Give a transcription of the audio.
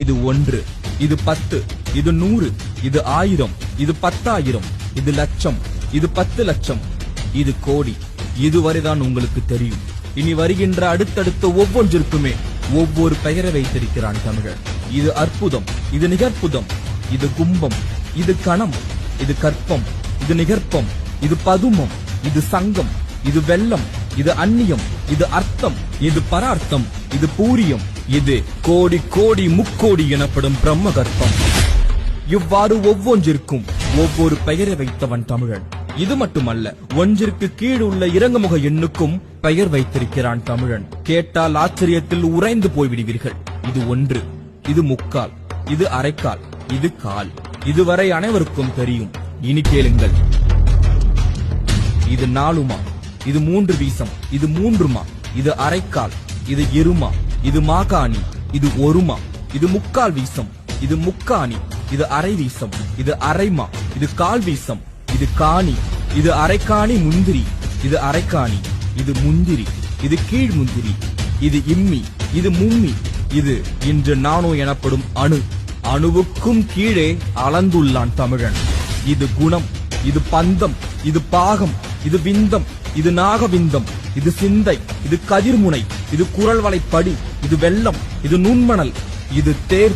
இது 1, இது 10, இது 100, இது 1000, இது 10,000, இது லட்சம், இது 10 லட்சம், இது கோடி. இதுவரைதான் உங்களுக்கு தெரியும். இனி வருகின்ற அடுத்தடுத்த ஒவ்வொன்றிற்குமே ஒவ்வொரு பெயரை வைத்திருக்கிறான் தமிழன். இது அற்புதம், இது நிகற்புதம், இது கும்பம், இது கணம், இது கற்பம், இது நிகற்பம், இது பதுமம், இது சங்கம், இது வெள்ளம், இது அந்நியம், இது அர்த்தம், இது பரார்த்தம், இது பூரியம், இது கோடி கோடி முக்கோடி எனப்படும் பிரம்ம கற்பம். இவ்வாறு ஒவ்வொன்றிற்கும் ஒவ்வொரு பெயரை வைத்தவன் தமிழன். இது மட்டுமல்ல, ஒன்றிற்கு கீழ் உள்ள இறங்குமுக எண்ணுக்கும் பெயர் வைத்திருக்கிறான் தமிழன். கேட்டால் ஆச்சரியத்தில் உறைந்து போய்விடுவீர்கள். இது 1, இது முக்கால், இது அரைக்கால், இது கால். இதுவரை அனைவருக்கும் தெரியும். இனி கேளுங்கள். இது 4மா, இது 3 வீசம், இது 3மா, இது அரைக்கால், இது இருமா, இது மாகாணி, இது 1மா, இது முக்கால் வீசம், இது முக்காணி, இது அரை வீசம், இது அரைமா, இது கால் வீசம், இது காணி, இது அரைக்காணி முந்திரி, இது அரைக்காணி, இது முந்திரி, இது கீழ் முந்திரி, இது இம்மி, இது மும்மி, இது இன்று நானோ எனப்படும் அணு. அணுவுக்கும் கீழே அளந்துள்ளான் தமிழன். இது குணம், இது பந்தம், இது பாகம், இது விந்தம், இது நாகவிந்தம், இது சிந்தை, இது கதிர்முனை, இது குரல் வளைப்படி, இது வெள்ளம், இது நுண்மணல், இது தேர்